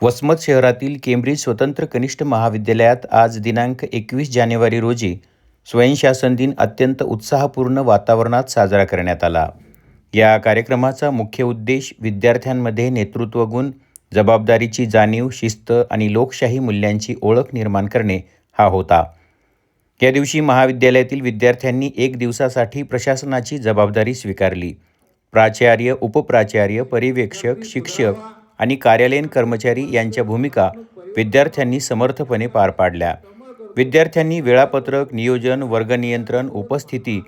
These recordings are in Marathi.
वसमत शहरातील केंब्रिज स्वतंत्र कनिष्ठ महाविद्यालयात आज दिनांक 21 जानेवारी रोजी स्वयंशासन दिन अत्यंत उत्साहपूर्ण वातावरणात साजरा करण्यात आला. या कार्यक्रमाचा मुख्य उद्देश विद्यार्थ्यांमध्ये नेतृत्वगुण, जबाबदारीची जाणीव, शिस्त आणि लोकशाही मूल्यांची ओळख निर्माण करणे हा होता. या दिवशी महाविद्यालयातील विद्यार्थ्यांनी एक दिवसासाठी प्रशासनाची जबाबदारी स्वीकारली. प्राचार्य, उपप्राचार्य, पर्यवेक्षक, शिक्षक आणि कार्यालयीन कर्मचारी यांच्या भूमिका विद्यार्थ्यांनी समर्थपणे पार पाडल्या. विद्यार्थ्यांनी वेळापत्रक, नियोजन, वर्ग नियंत्रण, उपस्थिती,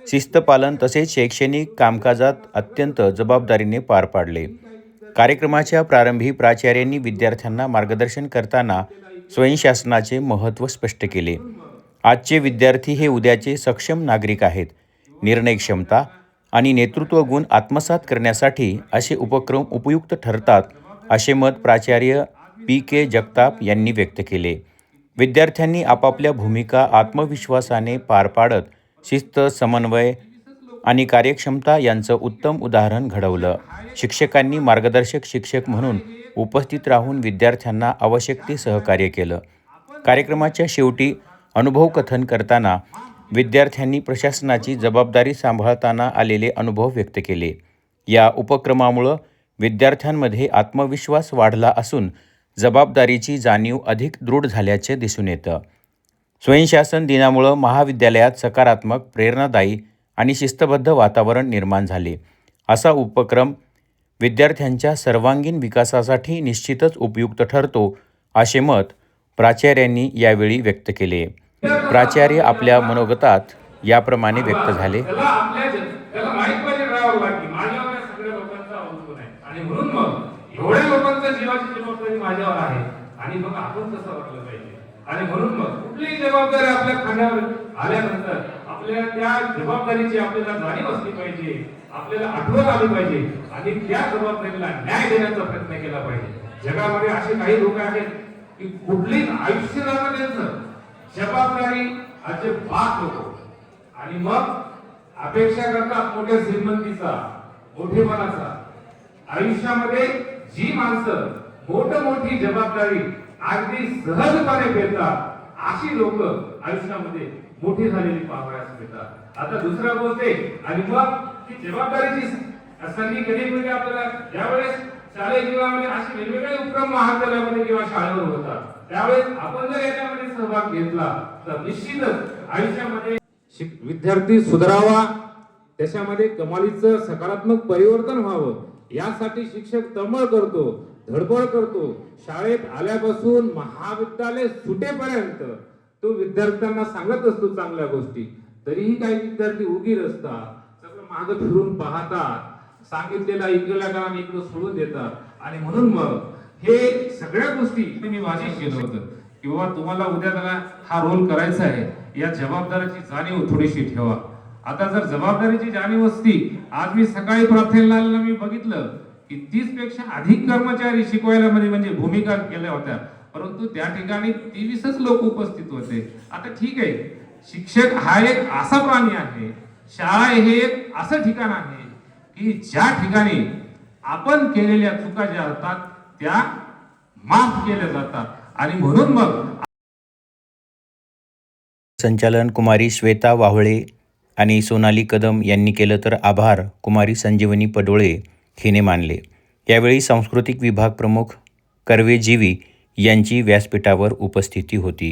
शिस्तपालन तसेच शैक्षणिक कामकाजात अत्यंत जबाबदारीने पार पाडले. कार्यक्रमाच्या प्रारंभी प्राचार्यांनी विद्यार्थ्यांना मार्गदर्शन करताना स्वयंशासनाचे महत्त्व स्पष्ट केले. आजचे विद्यार्थी हे उद्याचे सक्षम नागरिक आहेत. निर्णय क्षमता आणि नेतृत्व गुण आत्मसात करण्यासाठी असे उपक्रम उपयुक्त ठरतात, असे मत प्राचार्य पी.के. जगताप यांनी व्यक्त केले. विद्यार्थ्यांनी आपापल्या भूमिका आत्मविश्वासाने पार पाडत शिस्त, समन्वय आणि कार्यक्षमता यांचं उत्तम उदाहरण घडवलं. शिक्षकांनी मार्गदर्शक शिक्षक म्हणून उपस्थित राहून विद्यार्थ्यांना आवश्यक ते सहकार्य केलं. कार्यक्रमाच्या शेवटी अनुभव कथन करताना विद्यार्थ्यांनी प्रशासनाची जबाबदारी सांभाळताना आलेले अनुभव व्यक्त केले. या उपक्रमामुळे विद्यार्थ्यांमध्ये आत्मविश्वास वाढला असून जबाबदारीची जाणीव अधिक दृढ झाल्याचे दिसून येतं. स्वयंशासन दिनामुळे महाविद्यालयात सकारात्मक, प्रेरणादायी आणि शिस्तबद्ध वातावरण निर्माण झाले. असा उपक्रम विद्यार्थ्यांच्या सर्वांगीण विकासासाठी निश्चितच उपयुक्त ठरतो, असे मत प्राचार्यांनी यावेळी व्यक्त केले. प्राचार्य आपल्या मनोगतात याप्रमाणे व्यक्त झाले. एवढ्या लोकांच्या जीवाची जबाबदारी माझ्यावर आहे आणि मग आपण कसं वागलं पाहिजे. आणि म्हणून मग कुठलीही जबाबदारी आपल्या खांद्यावर आल्यानंतर आपल्याला त्या जबाबदारीची आपल्याला जाणीव असली पाहिजे, आपल्याला आठवण आली पाहिजे आणि त्या जबाबदारीला न्याय देण्याचा प्रयत्न केला पाहिजे. जगामध्ये असे काही लोक आहेत की कुठलीच आयुष्य जाणं त्यांचं जबाबदारी अजिबात नको आणि मग अपेक्षा करतात मोठ्या श्रीमंतीचा, मोठेपणाचा. आयुष्यामध्ये जी माणसं मोठी जबाबदारी अगदी सहजपणे पेलतात, अशी लोक आयुष्यामध्ये मोठी झालेली पाहावयास मिळतात. आता दुसरा गोष्ट आहे आणि मग ती जबाबदारीची संधी कधी आपल्याला ज्यावेळेस शालेय जीवनामध्ये असे वेगवेगळे उपक्रम महाविद्यालयामध्ये किंवा शाळेवर होतात, त्यावेळेस आपण जर याच्यामध्ये सहभाग घेतला तर निश्चितच आयुष्यामध्ये विद्यार्थी सुधारावा, त्याच्यामध्ये कमालीचं सकारात्मक परिवर्तन व्हावं यासाठी शिक्षक तळमळ करतो, धडपड करतो. शाळेत आल्यापासून महाविद्यालय सुटेपर्यंत तो विद्यार्थ्यांना सांगत असतो चांगल्या गोष्टी. तरीही काही विद्यार्थी उगीर असतात, सगळं मागं फिरून पाहतात, सांगितलेला इकडल्या काळाने इकडं सोडून देतात आणि म्हणून मग हे सगळ्या गोष्टी मी वाचित केलं होतं की बाबा तुम्हाला उद्या त्याला हा रोल करायचा आहे, या जबाबदारीची जाणीव थोडीशी ठेवा. आता जर जबाबदारीची जाणीव असती, आज मी सकाळी प्रार्थनेला मी बघितलं की 30 पेक्षा अधिक कर्मचारी शिकवायला म्हणजे भूमिका केल्या होत्या, परंतु त्या ठिकाणी 23च लोक उपस्थित होते. आता ठीक आहे, शिक्षक हा एक असा प्राणी आहे, शाळा हे एक असं ठिकाण आहे की ज्या ठिकाणी आपण केलेल्या चुका ज्या असतात त्या माफ केल्या जातात आणि म्हणून मग संचालन कुमारी श्वेता वाहळे आणि सोनाली कदम यांनी केलं, तर आभार कुमारी संजीवनी पडोळे हिने मानले. यावेळी सांस्कृतिक विभाग प्रमुख कर्वे जीवी यांची व्यासपीठावर उपस्थिती होती.